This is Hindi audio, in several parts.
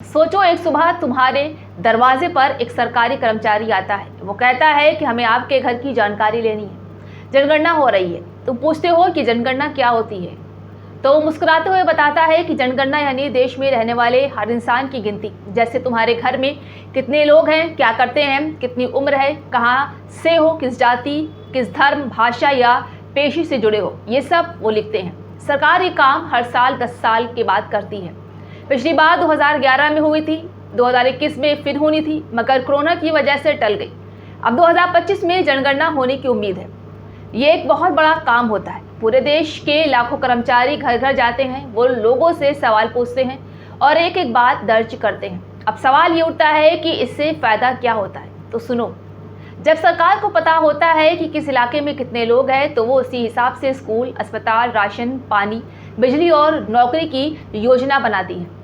सोचो, एक सुबह तुम्हारे दरवाजे पर एक सरकारी कर्मचारी आता है। वो कहता है कि हमें आपके घर की जानकारी लेनी है, जनगणना हो रही है। तुम पूछते हो कि जनगणना क्या होती है, तो वो मुस्कुराते हुए बताता है कि जनगणना यानी देश में रहने वाले हर इंसान की गिनती। जैसे तुम्हारे घर में कितने लोग हैं, क्या करते हैं, कितनी उम्र है, कहाँ से हो, किस जाति, किस धर्म, भाषा या पेशे से जुड़े हो, ये सब वो लिखते हैं। सरकार ये काम हर साल 10 साल के बाद करती है। पिछली बार 2011 में हुई थी, 2021 में फिर होनी थी, मगर कोरोना की वजह से टल गई। अब 2025 में जनगणना होने की उम्मीद है। ये एक बहुत बड़ा काम होता है। पूरे देश के लाखों कर्मचारी घर घर जाते हैं, वो लोगों से सवाल पूछते हैं और एक एक बात दर्ज करते हैं। अब सवाल ये उठता है कि इससे फ़ायदा क्या होता है। तो सुनो, जब सरकार को पता होता है कि किस इलाके में कितने लोग हैं, तो वो उसी हिसाब से स्कूल, अस्पताल, राशन, पानी, बिजली और नौकरी की योजना बनाती है।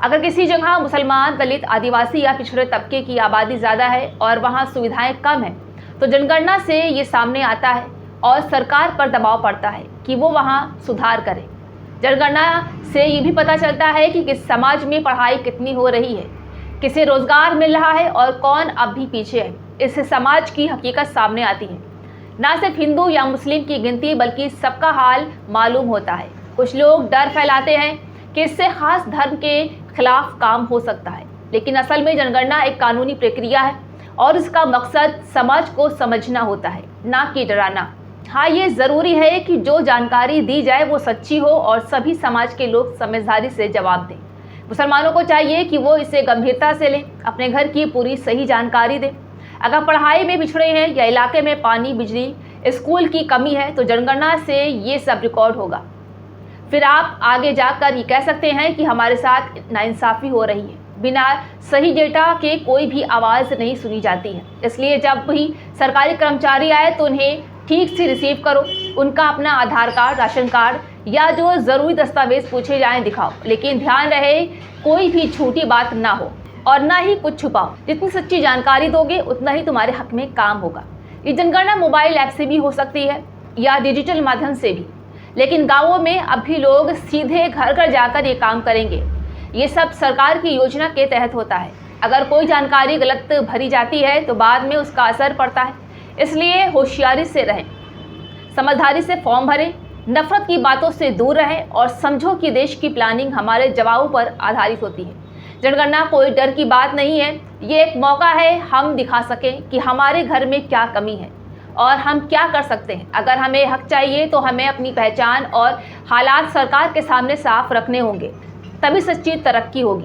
अगर किसी जगह मुसलमान, दलित, आदिवासी या पिछड़े तबके की आबादी ज़्यादा है और वहाँ सुविधाएं कम हैं, तो जनगणना से ये सामने आता है और सरकार पर दबाव पड़ता है कि वो वहाँ सुधार करे। जनगणना से ये भी पता चलता है कि किस समाज में पढ़ाई कितनी हो रही है, किसे रोजगार मिल रहा है और कौन अब भी पीछे है। इससे समाज की हकीकत सामने आती है। ना सिर्फ हिंदू या मुस्लिम की गिनती, बल्कि सबका हाल मालूम होता है। कुछ लोग डर फैलाते हैं कि इससे खास धर्म के खिलाफ काम हो सकता है, लेकिन असल में जनगणना एक कानूनी प्रक्रिया है और इसका मकसद समाज को समझना होता है, ना कि डराना। हाँ, ये ज़रूरी है कि जो जानकारी दी जाए वो सच्ची हो और सभी समाज के लोग समझदारी से जवाब दें। मुसलमानों को चाहिए कि वो इसे गंभीरता से लें, अपने घर की पूरी सही जानकारी दें। अगर पढ़ाई में पिछड़े हैं या इलाके में पानी, बिजली, स्कूल की कमी है, तो जनगणना से ये सब रिकॉर्ड होगा। फिर आप आगे जाकर ये कह सकते हैं कि हमारे साथ नाइंसाफ़ी हो रही है। बिना सही डेटा के कोई भी आवाज़ नहीं सुनी जाती है। इसलिए जब भी सरकारी कर्मचारी आए तो उन्हें ठीक से रिसीव करो। उनका अपना आधार कार्ड, राशन कार्ड या जो ज़रूरी दस्तावेज पूछे जाएं दिखाओ, लेकिन ध्यान रहे कोई भी झूठी बात ना हो और ना ही कुछ छुपाओ। जितनी सच्ची जानकारी दोगे उतना ही तुम्हारे हक में काम होगा। ये जनगणना मोबाइल ऐप से भी हो सकती है या डिजिटल माध्यम से भी, लेकिन गाँवों में अब भी लोग सीधे घर घर जाकर ये काम करेंगे। ये सब सरकार की योजना के तहत होता है। अगर कोई जानकारी गलत भरी जाती है तो बाद में उसका असर पड़ता है। इसलिए होशियारी से रहें, समझदारी से फॉर्म भरें, नफरत की बातों से दूर रहें और समझो कि देश की प्लानिंग हमारे जवाबों पर आधारित होती है। जनगणना कोई डर की बात नहीं है, ये एक मौका है हम दिखा सकें कि हमारे घर में क्या कमी है और हम क्या कर सकते हैं। अगर हमें हक चाहिए तो हमें अपनी पहचान और हालात सरकार के सामने साफ रखने होंगे, तभी सच्ची तरक्की होगी।